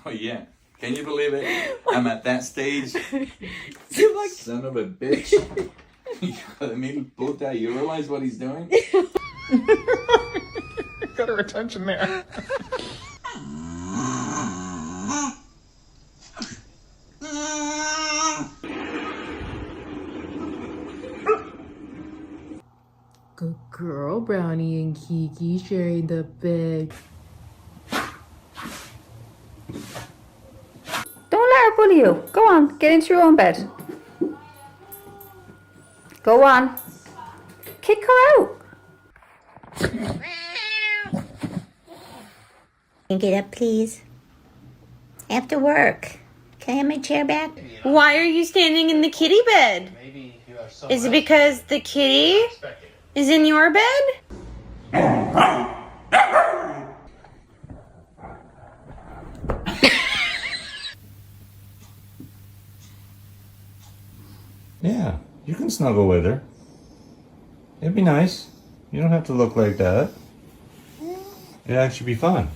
Oh yeah. Can you believe it? I'm at that stage. Son of a bitch. Mil puta, you realize what he's doing? Got her attention there. Good girl, Brownie and Kiki sharing the bed. Don't let her bully you. Go on, get into your own bed. Go on. Kick her out. Get up, please. I have to work. Can I have my chair back? Why are you standing in the kitty bed? Is it because the kitty is in your bed? Yeah, you can snuggle with her. It'd be nice. You don't have to look like that. It'd actually be fun.